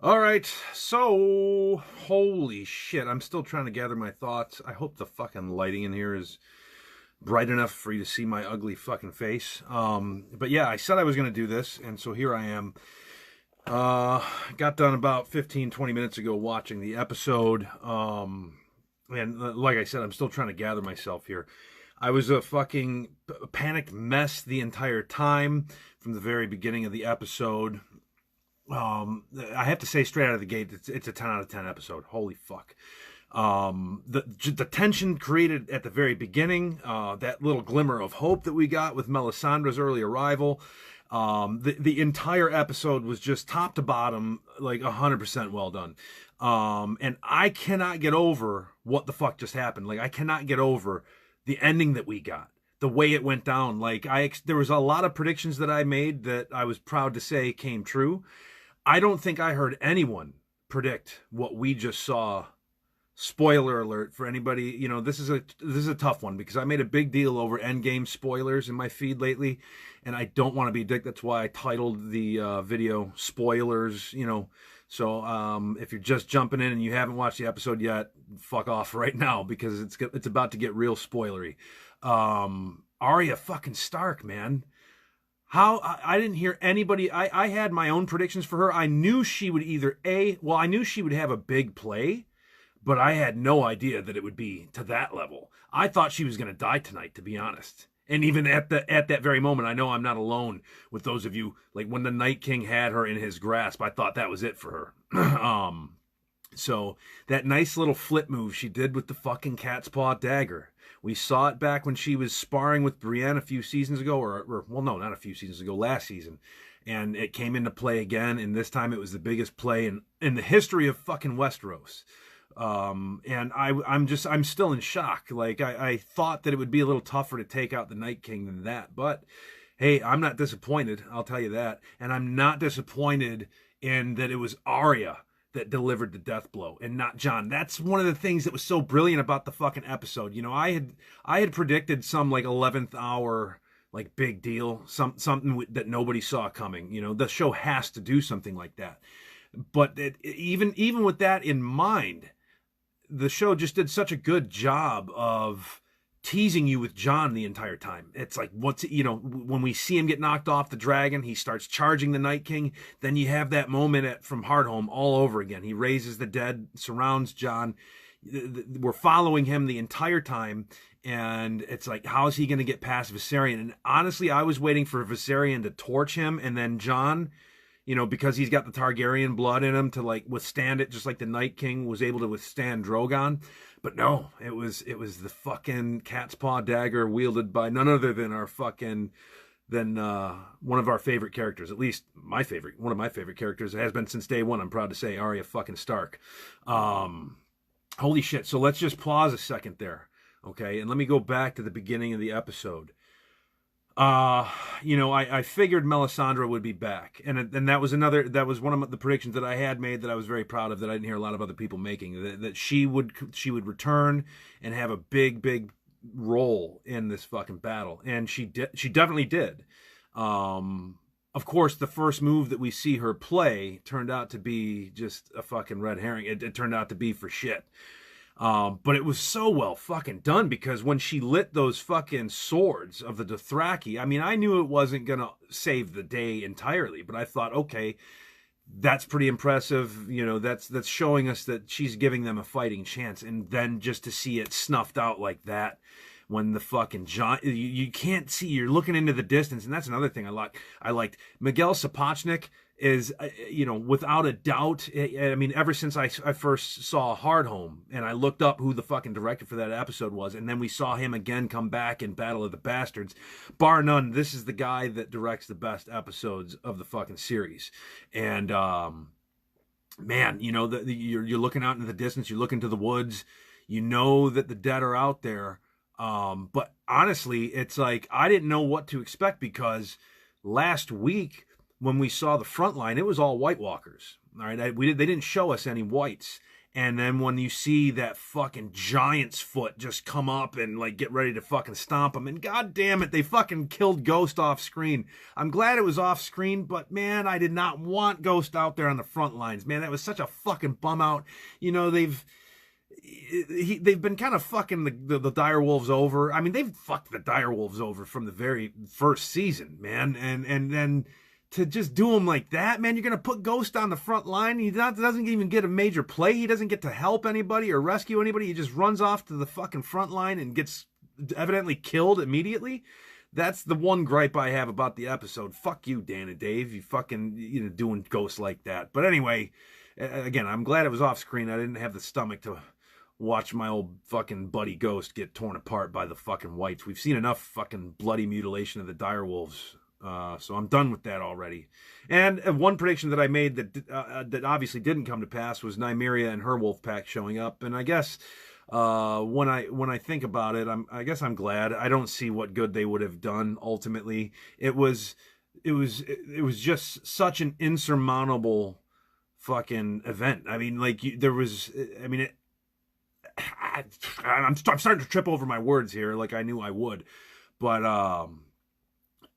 All right, so holy shit, I'm still trying to gather my thoughts. I hope the fucking lighting in here is bright enough for you to see my ugly fucking face. But yeah, I said I was gonna do this, and so here I am. Uh, got done about 15, 20 minutes ago watching the episode. And like I said, I'm still trying to gather myself here. I was a fucking panicked mess the entire time from the very beginning of the episode. I have to say straight out of the gate, it's a 10 out of 10 episode. Holy fuck. The tension created at the very beginning, that little glimmer of hope that we got with Melisandre's early arrival. The entire episode was just top to bottom, like 100% well done. And I cannot get over what the fuck just happened. Like, I cannot get over the ending that we got, the way it went down. Like, there was a lot of predictions that I made that I was proud to say came true. I don't think I heard anyone predict what we just saw. Spoiler alert for anybody, this is a tough one because I made a big deal over Endgame spoilers in my feed lately, and I don't want to be a dick. That's why I titled the video "Spoilers." So if you're just jumping in and you haven't watched the episode yet, fuck off right now because it's about to get real spoilery. Arya fucking Stark, man. How I didn't hear anybody. I had my own predictions for her. I knew she would I knew she would have a big play, but I had no idea that it would be to that level. I thought she was going to die tonight, to be honest. And even at that very moment, I know I'm not alone with those of you. Like when the Night King had her in his grasp, I thought that was it for her. So that nice little flip move she did with the fucking cat's paw dagger. We saw it back when she was sparring with Brienne a few seasons ago, or well, no, not a few seasons ago, last season. And it came into play again, and this time it was the biggest play in the history of fucking Westeros. And I'm still in shock. Like I thought that it would be a little tougher to take out the Night King than that, but hey, I'm not disappointed. I'll tell you that, and I'm not disappointed in that it was Arya that delivered the death blow and not Jon. That's one of the things that was so brilliant about the fucking episode. I had predicted some like 11th hour like big deal, something that nobody saw coming. The show has to do something like that. But even with that in mind, the show just did such a good job of teasing you with Jon the entire time. It's like, when we see him get knocked off the dragon, he starts charging the Night King. Then you have that moment from Hardhome all over again. He raises the dead, surrounds Jon. We're following him the entire time. And it's like, how is he going to get past Viserion? And honestly, I was waiting for Viserion to torch him, and then Jon, because he's got the Targaryen blood in him to like withstand it, just like the Night King was able to withstand Drogon. But no, it was the fucking cat's paw dagger wielded by none other than one of our favorite characters, at least one of my favorite characters. It has been since day one. I'm proud to say, Arya fucking Stark. Holy shit! So let's just pause a second there, okay, and let me go back to the beginning of the episode. I figured Melisandre would be back, and that was one of the predictions that I had made that I was very proud of, that I didn't hear a lot of other people making, that she would return and have a big role in this fucking battle, and she definitely did. Of course, the first move that we see her play turned out to be just a fucking red herring. It turned out to be for shit. But it was so well fucking done, because when she lit those fucking swords of the Dothraki, I mean, I knew it wasn't gonna save the day entirely, but I thought, okay, that's pretty impressive. That's showing us that she's giving them a fighting chance. And then just to see it snuffed out like that, when the fucking Jon, you can't see, you're looking into the distance, and that's another thing I liked. Miguel Sapochnik is, without a doubt, I mean, ever since I first saw Hardhome and I looked up who the fucking director for that episode was, and then we saw him again come back in Battle of the Bastards, bar none, this is the guy that directs the best episodes of the fucking series. And man, you're looking out into the distance, you're looking to the woods, that the dead are out there. But honestly, it's like, I didn't know what to expect, because last week when we saw the front line, it was all White Walkers. All right. They didn't show us any whites. And then when you see that fucking giant's foot just come up and like get ready to fucking stomp him, and god damn it, they fucking killed Ghost off screen. I'm glad it was off screen, but man, I did not want Ghost out there on the front lines. Man, that was such a fucking bum out. You know, they've been kind of fucking the direwolves over. I mean, they've fucked the direwolves over from the very first season, man. And then to just do him like that, man, you're going to put Ghost on the front line. He doesn't even get a major play. He doesn't get to help anybody or rescue anybody. He just runs off to the fucking front line and gets evidently killed immediately. That's the one gripe I have about the episode. Fuck you, Dan and Dave. You fucking, doing Ghost like that. But anyway, again, I'm glad it was off screen. I didn't have the stomach to watch my old fucking buddy Ghost get torn apart by the fucking whites. We've seen enough fucking bloody mutilation of the direwolves. So I'm done with that already. And one prediction that I made that obviously didn't come to pass was Nymeria and her wolf pack showing up. And I guess when I think about it, I guess I'm glad. I don't see what good they would have done ultimately. It was just such an insurmountable fucking event. I mean, like I'm starting to trip over my words here, like I knew I would, but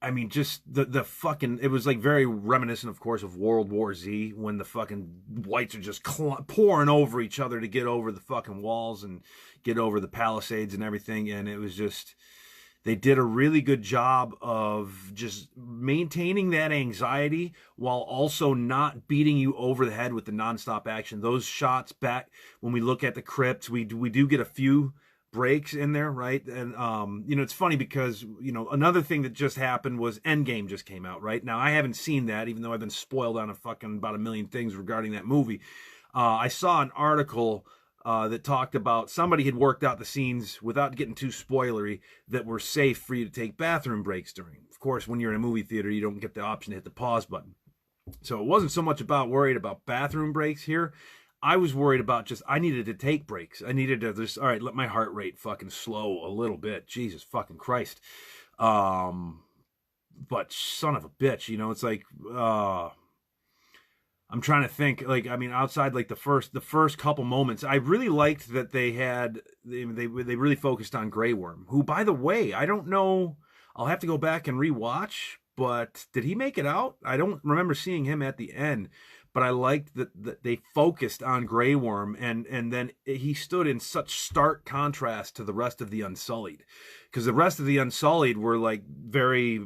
I mean, just the fucking, it was like very reminiscent, of course, of World War Z, when the fucking whites are just pouring over each other to get over the fucking walls and get over the palisades and everything. And it was just, they did a really good job of just maintaining that anxiety while also not beating you over the head with the nonstop action. Those shots back, when we look at the crypts, we do get a few breaks in there, right? And it's funny because another thing that just happened was Endgame just came out, right? Now I haven't seen that, even though I've been spoiled on about a million things regarding that movie. I saw an article that talked about somebody had worked out the scenes, without getting too spoilery, that were safe for you to take bathroom breaks during. Of course, when you're in a movie theater, you don't get the option to hit the pause button. So it wasn't so much worried about bathroom breaks here. I was worried about I needed to take breaks. I needed to just, all right, let my heart rate fucking slow a little bit. Jesus fucking Christ. But son of a bitch, it's like, I'm trying to think, like, I mean, outside like the first couple moments, I really liked that they really focused on Grey Worm, who, by the way, I don't know, I'll have to go back and rewatch, but did he make it out? I don't remember seeing him at the end. But I liked that they focused on Grey Worm, and then he stood in such stark contrast to the rest of the Unsullied, because the rest of the Unsullied were like very,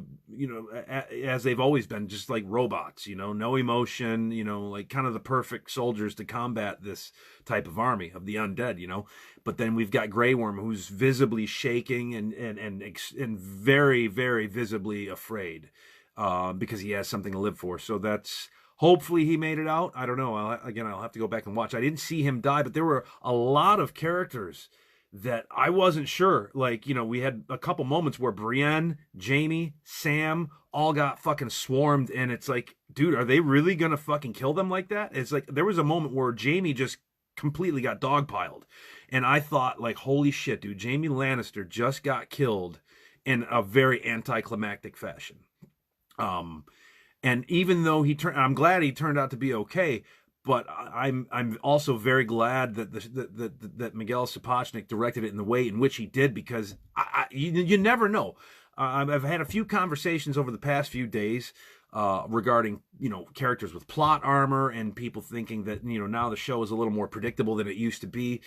as they've always been, just like robots, no emotion, like kind of the perfect soldiers to combat this type of army of the undead, But then we've got Grey Worm, who's visibly shaking and very, very visibly afraid, because he has something to live for. So that's. Hopefully he made it out. I don't know. I'll have to go back and watch. I didn't see him die, but there were a lot of characters that I wasn't sure. Like, we had a couple moments where Brienne, Jaime, Sam all got fucking swarmed, and it's like, dude, are they really gonna fucking kill them like that? It's like, there was a moment where Jaime just completely got dogpiled, and I thought, like, holy shit, dude, Jaime Lannister just got killed in a very anticlimactic fashion. And even though I'm glad he turned out to be okay, but I'm also very glad that Miguel Sapochnik directed it in the way in which he did, because you never know. I've had a few conversations over the past few days regarding characters with plot armor, and people thinking that now the show is a little more predictable than it used to be,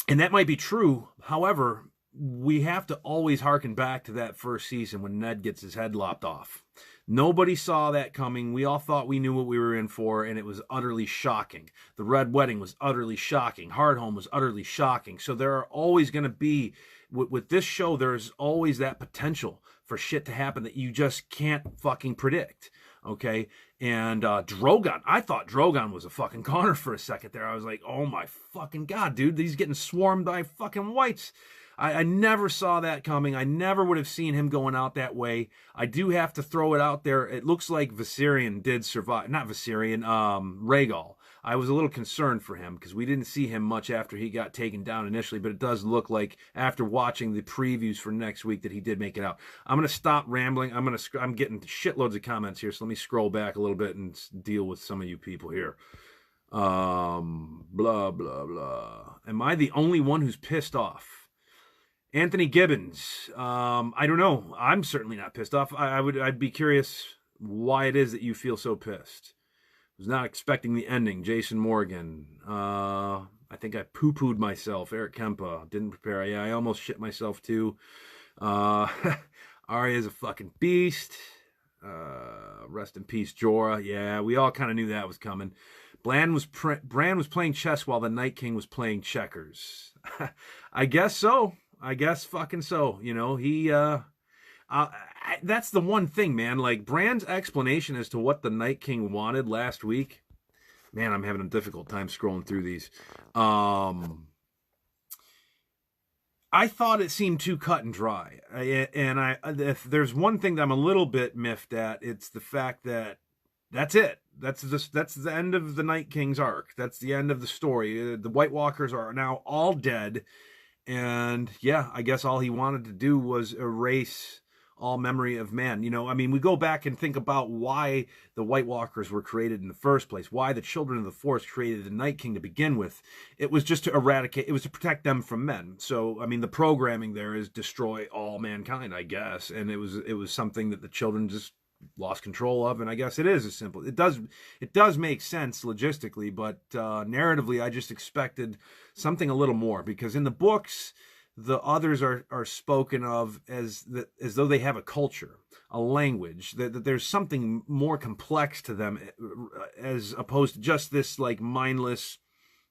and that might be true. However, we have to always harken back to that first season when Ned gets his head lopped off. Nobody saw that coming. We all thought we knew what we were in for, and it was utterly shocking. The Red Wedding was utterly shocking. Hardhome was utterly shocking. So there are always going to be, with this show, there's always that potential for shit to happen that you just can't fucking predict. Okay? And Drogon, I thought Drogon was a fucking goner for a second there. I was like, oh my fucking God, dude, he's getting swarmed by fucking whites. I never saw that coming. I never would have seen him going out that way. I do have to throw it out there. It looks like Viserion did survive. Not Viserion, Rhaegal. I was a little concerned for him because we didn't see him much after he got taken down initially, but it does look like after watching the previews for next week that he did make it out. I'm going to stop rambling. I'm getting shitloads of comments here, so let me scroll back a little bit and deal with some of you people here. Blah, blah, blah. Am I the only one who's pissed off? Anthony Gibbons. I don't know. I'm certainly not pissed off. I'd be curious why it is that you feel so pissed. Was not expecting the ending. Jason Morgan. I think I poo-pooed myself. Eric Kempa. Didn't prepare. Yeah, I almost shit myself too. Arya's a fucking beast. Rest in peace, Jorah. Yeah, we all kind of knew that was coming. Bran was playing chess while the Night King was playing checkers. I guess so. I guess fucking so. You know, that's the one thing, man. Like, Bran's explanation as to what the Night King wanted last week. Man, I'm having a difficult time scrolling through these. I thought it seemed too cut and dry. If there's one thing that I'm a little bit miffed at, it's the fact that that's it. That's the end of the Night King's arc. That's the end of the story. The White Walkers are now all dead. And yeah, I guess all he wanted to do was erase all memory of man. You know, I mean, we go back and think about why the White Walkers were created in the first place, why the Children of the Forest created the Night King to begin with. It was just to eradicate, it was to protect them from men. So, I mean, the programming there is destroy all mankind, I guess. And it was something that the children just lost control of, and I guess it is as simple. It does make sense logistically, but narratively, I just expected something a little more, because in the books, the others are spoken of as though they have a culture, a language, that there's something more complex to them, as opposed to just this like mindless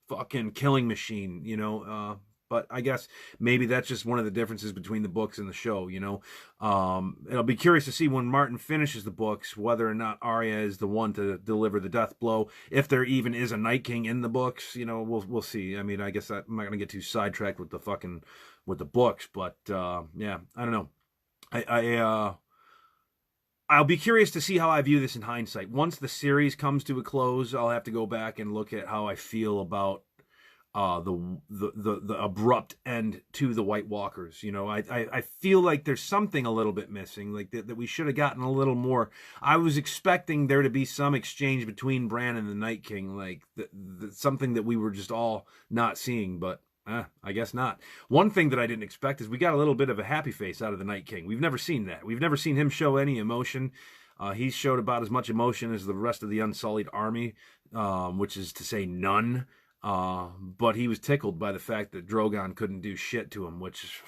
fucking killing machine, you know. But I guess maybe that's just one of the differences between the books and the show, you know. I'll be curious to see when Martin finishes the books whether or not Arya is the one to deliver the death blow. If there even is a Night King in the books, you know, we'll see. I mean, I guess I'm not gonna get too sidetracked with the books, but yeah, I don't know. I'll be curious to see how I view this in hindsight. Once the series comes to a close, I'll have to go back and look at how I feel about the abrupt end to the White Walkers. You know, I feel like there's something a little bit missing, like that we should have gotten a little more. I was expecting there to be some exchange between Bran and the Night King, like something that we were just all not seeing, but I guess not. One thing that I didn't expect is we got a little bit of a happy face out of the Night King. We've never seen that. We've never seen him show any emotion. He showed about as much emotion as the rest of the Unsullied army, which is to say none. But he was tickled by the fact that Drogon couldn't do shit to him, which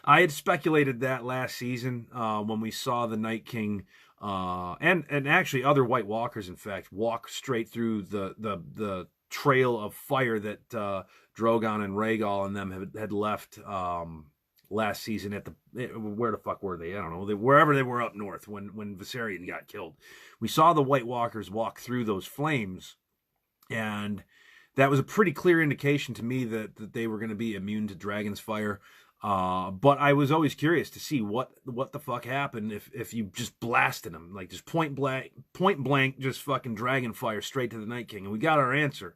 I had speculated that last season when we saw the Night King and actually other White Walkers, in fact, walk straight through the trail of fire that Drogon and Rhaegal and them had left last season at where the fuck were they? I don't know. Wherever they were up north when Viserion got killed. We saw the White Walkers walk through those flames, and that was a pretty clear indication to me that they were going to be immune to Dragon's fire. But I was always curious to see what the fuck happened if you just blasted them, like just point blank, just fucking dragon fire straight to the Night King. And we got our answer.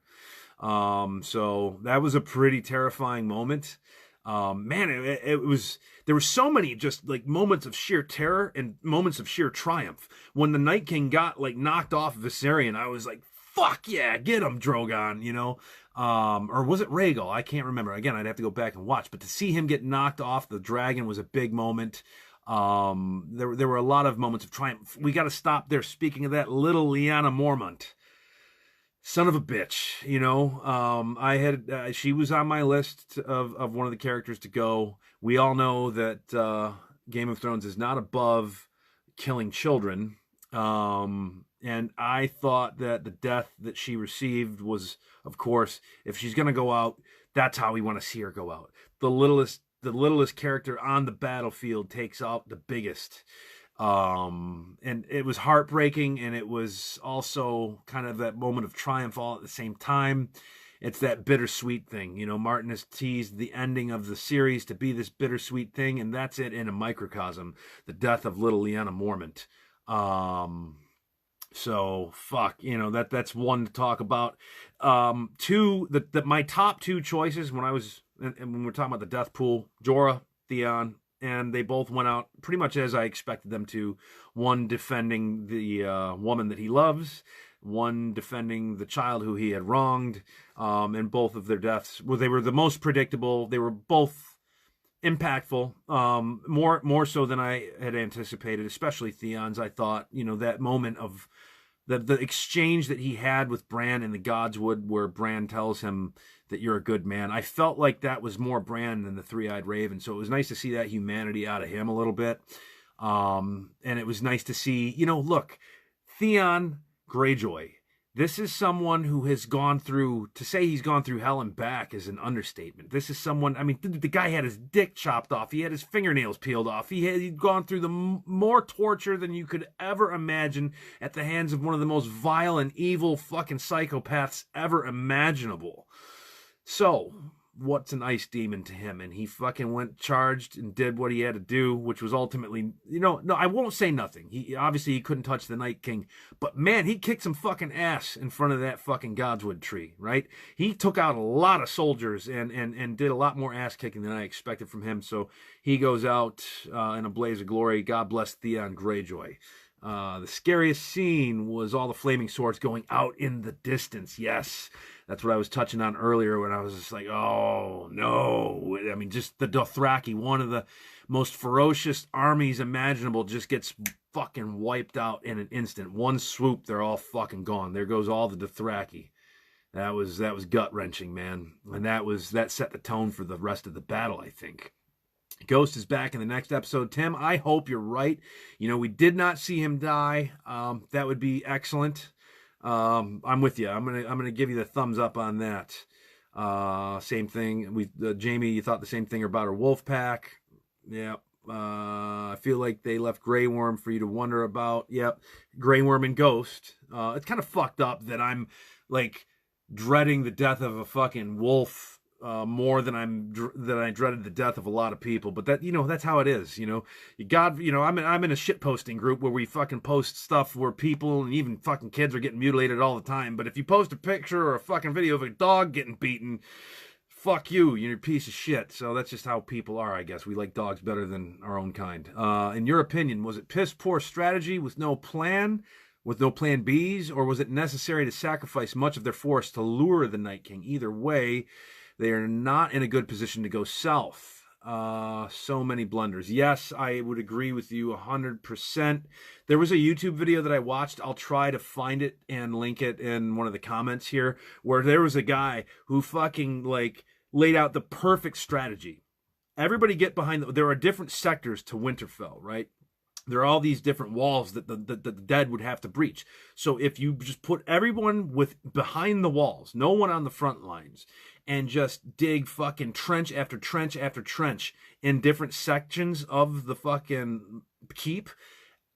So that was a pretty terrifying moment. Man, it was, there were so many just like moments of sheer terror and moments of sheer triumph. When the Night King got like knocked off Viserion, I was like, fuck yeah, get him, Drogon, you know? Or was it Rhaegal? I can't remember. Again, I'd have to go back and watch. But to see him get knocked off the dragon was a big moment. There were a lot of moments of triumph. We got to stop there. Speaking of that, little Lyanna Mormont. Son of a bitch, you know. She was on my list of one of the characters to go. We all know that Game of Thrones is not above killing children. And I thought that the death that she received was, of course, if she's going to go out, that's how we want to see her go out. The littlest character on the battlefield takes out the biggest. And it was heartbreaking, and it was also kind of that moment of triumph all at the same time. It's that bittersweet thing. You know, Martin has teased the ending of the series to be this bittersweet thing, and that's it in a microcosm. The death of little Lyanna Mormont. So fuck, you know, that's one to talk about. Two, my top two choices when we're talking about the death pool, Jorah, Theon, and they both went out pretty much as I expected them to. One defending the woman that he loves, one defending the child who he had wronged, and both of their deaths, well, they were the most predictable. They were both impactful, more so than I had anticipated, especially Theon's. I thought, that moment of the exchange that he had with Bran in the Godswood, where Bran tells him that you're a good man. I felt like that was more Bran than the Three-Eyed Raven, so it was nice to see that humanity out of him a little bit. And it was nice to see, look, Theon Greyjoy. This is someone who has gone through, to say he's gone through hell and back is an understatement. This is someone, I mean, the guy had his dick chopped off. He had his fingernails peeled off. He'd gone through more torture than you could ever imagine at the hands of one of the most vile and evil fucking psychopaths ever imaginable. So, what's an ice demon to him? And he fucking went charged and did what he had to do, which was ultimately, no, I won't say nothing. He couldn't touch the Night King, but man, he kicked some fucking ass in front of that fucking Godswood tree, right? He took out a lot of soldiers and did a lot more ass kicking than I expected from him. So he goes out in a blaze of glory. God bless Theon Greyjoy. The scariest scene was all the flaming swords going out in the distance. Yes, that's what I was touching on earlier when I was just like, oh, no. I mean, just the Dothraki, one of the most ferocious armies imaginable, just gets fucking wiped out in an instant. One swoop, they're all fucking gone. There goes all the Dothraki. That was gut-wrenching, man. And that set the tone for the rest of the battle, I think. Ghost is back in the next episode. Tim, I hope you're right. We did not see him die. That would be excellent. I'm with you. I'm gonna give you the thumbs up on that. Same thing. Jamie, you thought the same thing about her wolf pack. Yep. I feel like they left Grey Worm for you to wonder about. Yep. Grey Worm and Ghost. It's kind of fucked up that I'm like dreading the death of a fucking wolf more than I dreaded the death of a lot of people, but that's how it is. I'm in a shit posting group where we fucking post stuff where people and even fucking kids are getting mutilated all the time. But if you post a picture or a fucking video of a dog getting beaten, fuck you, you're a piece of shit. So that's just how people are, I guess. We like dogs better than our own kind. In your opinion, was it piss poor strategy with no plan Bs, or was it necessary to sacrifice much of their force to lure the Night King? Either way, they are not in a good position to go south. So many blunders. Yes, I would agree with you 100%. There was a YouTube video that I watched. I'll try to find it and link it in one of the comments here, where there was a guy who fucking laid out the perfect strategy. Everybody get behind there are different sectors to Winterfell, right? There are all these different walls that the dead would have to breach. So if you just put everyone behind the walls, no one on the front lines, and just dig fucking trench after trench after trench in different sections of the fucking keep,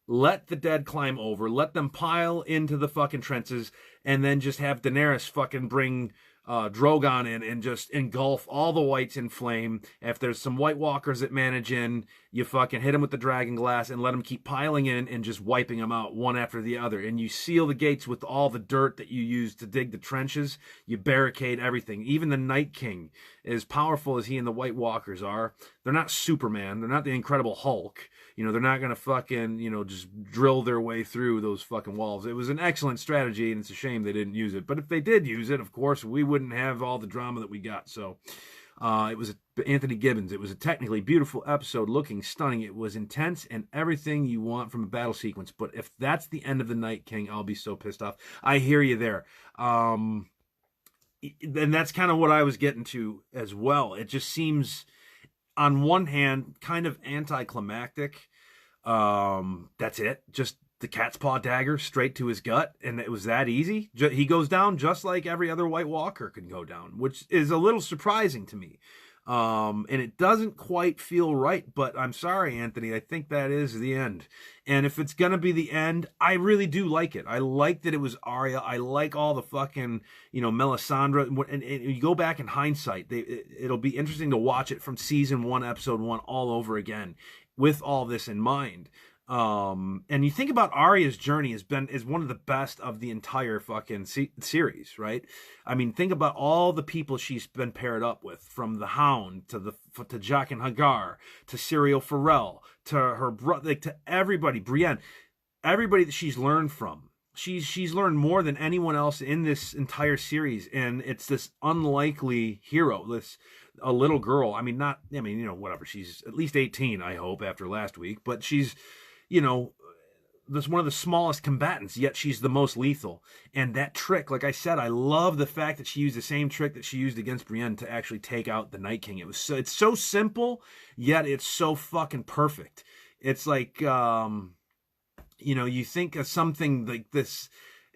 let the dead climb over, let them pile into the fucking trenches, and then just have Daenerys fucking bring Drogon in and just engulf all the whites in flame. If there's some White Walkers that manage in, you fucking hit them with the dragon glass and let them keep piling in and just wiping them out one after the other. And you seal the gates with all the dirt that you use to dig the trenches. You barricade everything. Even the Night King, as powerful as he and the White Walkers are, they're not Superman. They're not the Incredible Hulk. They're not going to fucking, just drill their way through those fucking walls. It was an excellent strategy, and it's a shame they didn't use it. But if they did use it, of course, we wouldn't have all the drama that we got. So it was Anthony Gibbons. It was a technically beautiful episode, looking stunning. It was intense and everything you want from a battle sequence. But if that's the end of the Night King, I'll be so pissed off. I hear you there. And that's kind of what I was getting to as well. It just seems, on one hand, kind of anticlimactic. That's it. Just the cat's paw dagger straight to his gut, and it was that easy. He goes down just like every other White Walker could go down, which is a little surprising to me. And it doesn't quite feel right, but I'm sorry, Anthony. I think that is the end. And if it's gonna be the end, I really do like it. I like that it was Arya. I like all the fucking, Melisandre. And you go back in hindsight, it'll be interesting to watch it from season 1, episode 1, all over again, with all this in mind. And you think about Arya's journey is one of the best of the entire fucking series, right? I mean, think about all the people she's been paired up with, from the Hound to Jaqen H'ghar to Syrio Forel to her brother, to everybody, Brienne, everybody that she's learned from. she's learned more than anyone else in this entire series, and it's this unlikely hero, this a little girl. I mean, not, I mean, you know, whatever. She's at least 18, I hope, after last week, but she's, you know, this one of the smallest combatants, yet she's the most lethal. And that trick, like I said, I love the fact that she used the same trick that she used against Brienne to actually take out the Night King. It's so simple, yet it's so fucking perfect. It's like, you know, you think of something like this,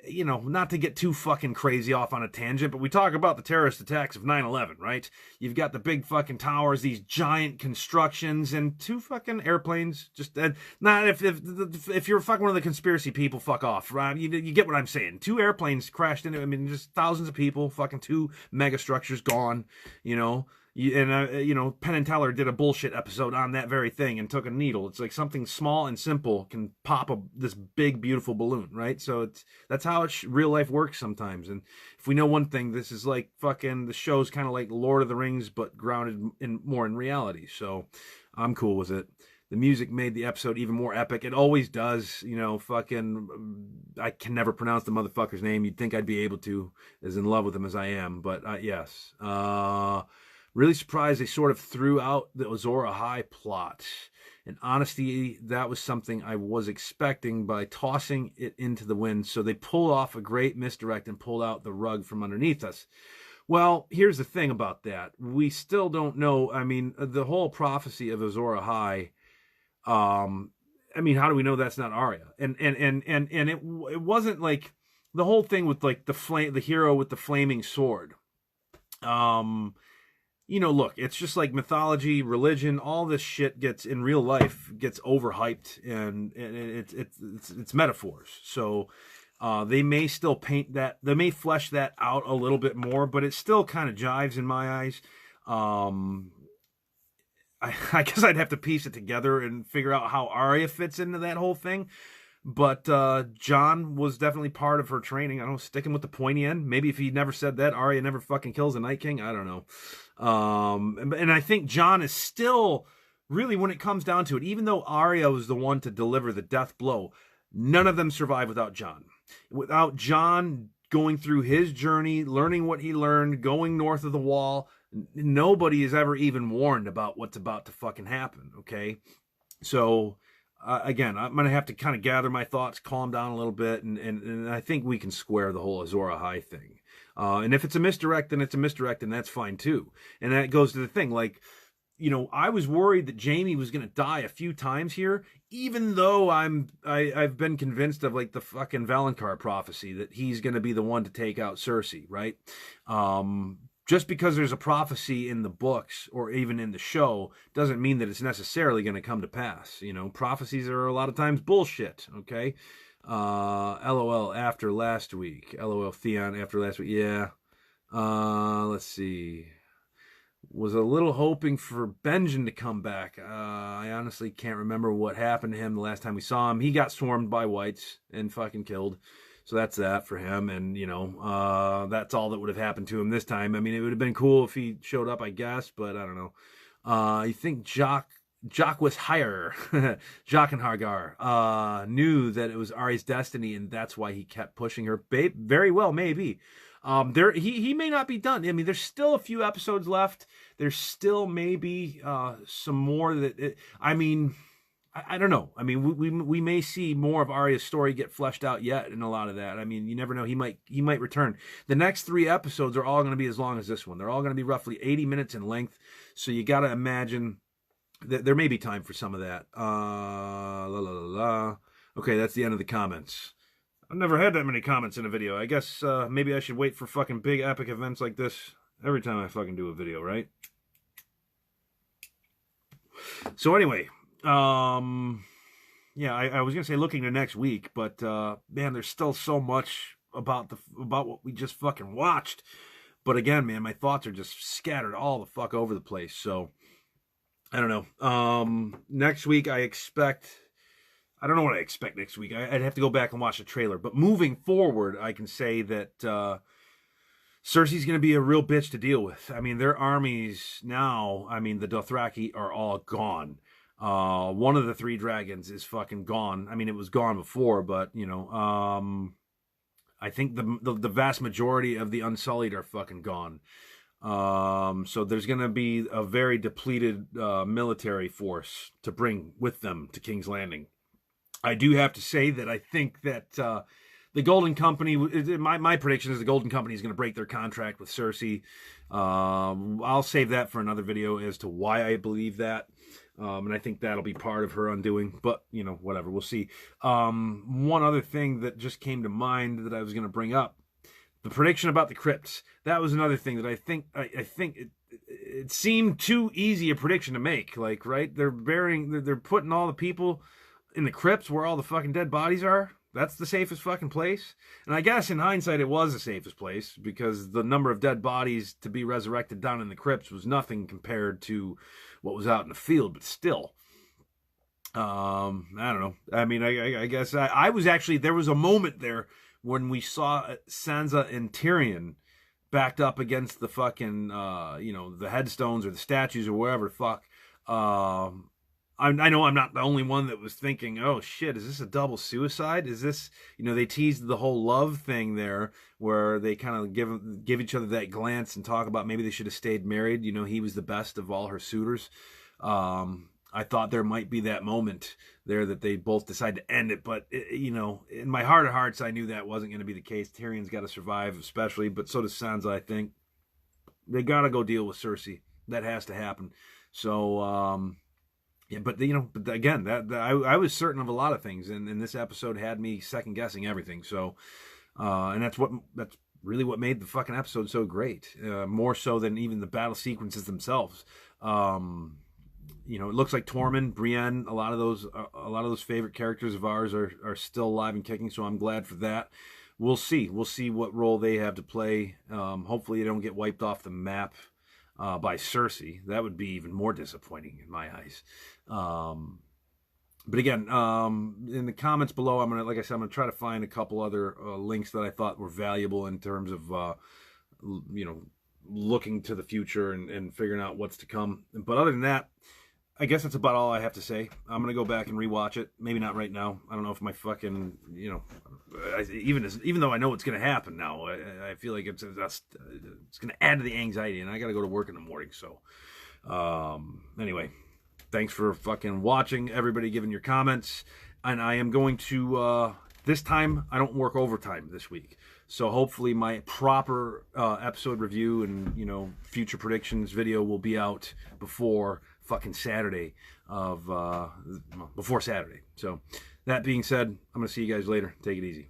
you know, not to get too fucking crazy off on a tangent, but we talk about the terrorist attacks of 9/11, right? You've got the big fucking towers, these giant constructions, and 2 fucking airplanes. Just not if you're fucking one of the conspiracy people, fuck off, right? You get what I'm saying. 2 airplanes crashed into. I mean, just thousands of people, fucking 2 mega structures gone. You know. You know, Penn and Teller did a bullshit episode on that very thing and took a needle. It's like something small and simple can pop this big, beautiful balloon, right? So that's how real life works sometimes. And if we know one thing, this is like fucking, the show's kind of like Lord of the Rings, but grounded more in reality. So I'm cool with it. The music made the episode even more epic. It always does, you know, fucking, I can never pronounce the motherfucker's name. You'd think I'd be able to, as in love with him as I am. But yes. Really surprised they sort of threw out the Azor Ahai plot. In honesty, that was something I was expecting by tossing it into the wind. So they pulled off a great misdirect and pulled out the rug from underneath us. Well, here's the thing about that. We still don't know. I mean, the whole prophecy of Azor Ahai, I mean, how do we know that's not Arya? And it wasn't like the whole thing with like the hero with the flaming sword. You know, look, it's just like mythology, religion, all this shit gets in real life gets overhyped, and it's metaphors. So they may still paint that, they may flesh that out a little bit more, but it still kind of jives in my eyes. I guess I'd have to piece it together and figure out how Arya fits into that whole thing. But Jon was definitely part of her training. I don't know, sticking with the pointy end. Maybe if he never said that, Arya never fucking kills the Night King. I don't know. And I think Jon is still, really, when it comes down to it, even though Arya was the one to deliver the death blow, none of them survive without Jon. Without Jon going through his journey, learning what he learned, going north of the Wall, nobody is ever even warned about what's about to fucking happen, okay? So... again, I'm going to have to kind of gather my thoughts, calm down a little bit, and I think we can square the whole Azor Ahai thing. And if it's a misdirect, then it's a misdirect, and that's fine too. And that goes to the thing, like, you know, I was worried that Jaime was going to die a few times here, even though I've been convinced of like the fucking Valonqar prophecy that he's going to be the one to take out Cersei, right? Just because there's a prophecy in the books or even in the show doesn't mean that it's necessarily going to come to pass. You know, prophecies are a lot of times bullshit, okay? LOL after last week. LOL Theon after last week. Yeah. Let's see. Was a little hoping for Benjen to come back. I honestly can't remember what happened to him the last time we saw him. He got swarmed by whites and fucking killed. So that's that for him, and, you know, that's all that would have happened to him this time. I mean, it would have been cool if he showed up, I guess, but I don't know. I think Jock was higher. Jock and Hargar knew that it was Arya's destiny, and that's why he kept pushing her. Very well, maybe. He may not be done. I mean, there's still a few episodes left. There's still maybe some more that... I mean... I don't know. I mean, we may see more of Arya's story get fleshed out yet in a lot of that. I mean, you never know. He might return. The next 3 episodes are all going to be as long as this one. They're all going to be roughly 80 minutes in length. So you got to imagine that there may be time for some of that. Okay, that's the end of the comments. I've never had that many comments in a video. I guess maybe I should wait for fucking big epic events like this every time I fucking do a video, right? So anyway... yeah, I was gonna say looking to next week, but man, there's still so much about what we just fucking watched. But again, man, my thoughts are just scattered all the fuck over the place. So I don't know. Next week I don't know what I expect next week. I'd have to go back and watch the trailer. But moving forward, I can say that Cersei's going to be a real bitch to deal with. I mean, their armies now, I mean, the Dothraki are all gone. One of the 3 dragons is fucking gone. I mean, it was gone before, but, you know, I think the vast majority of the Unsullied are fucking gone. So there's going to be a very depleted military force to bring with them to King's Landing. I do have to say that I think that the Golden Company, my prediction is the Golden Company is going to break their contract with Cersei. I'll save that for another video as to why I believe that. And I think that'll be part of her undoing. But, you know, whatever. We'll see. One other thing that just came to mind that I was going to bring up. The prediction about the crypts. That was another thing that I think it seemed too easy a prediction to make. Like, right? They're putting all the people in the crypts where all the fucking dead bodies are. That's the safest fucking place. And I guess in hindsight it was the safest place because the number of dead bodies to be resurrected down in the crypts was nothing compared to what was out in the field. But still, I don't know. I mean, I guess I was actually, there was a moment there when we saw Sansa and Tyrion backed up against the fucking, you know, the headstones or the statues or whatever the fuck. I know I'm not the only one that was thinking, oh shit, is this a double suicide? Is this, you know, they teased the whole love thing there where they kind of give each other that glance and talk about maybe they should have stayed married. You know, he was the best of all her suitors. I thought there might be that moment there that they both decide to end it. But, you know, in my heart of hearts, I knew that wasn't going to be the case. Tyrion's got to survive, especially, but so does Sansa, I think. They got to go deal with Cersei. That has to happen. So, yeah, but, you know, but again, I was certain of a lot of things, and this episode had me second-guessing everything. So, and that's really what made the fucking episode so great, more so than even the battle sequences themselves. You know, it looks like Tormund, Brienne, a lot of those favorite characters of ours are still alive and kicking. So I'm glad for that. We'll see what role they have to play. Hopefully, they don't get wiped off the map by Cersei. That would be even more disappointing in my eyes. But again, in the comments below, like I said, I'm gonna try to find a couple other links that I thought were valuable in terms of, you know, looking to the future and figuring out what's to come. But other than that, I guess that's about all I have to say. I'm going to go back and rewatch it. Maybe not right now. I don't know if my fucking, you know, even though I know what's going to happen now, I feel like it's going to add to the anxiety, and I got to go to work in the morning. So, anyway, thanks for fucking watching, everybody giving your comments. And I am going to, this time, I don't work overtime this week. So hopefully my proper episode review and, you know, future predictions video will be out before fucking Saturday before Saturday. So that being said, I'm going to see you guys later. Take it easy.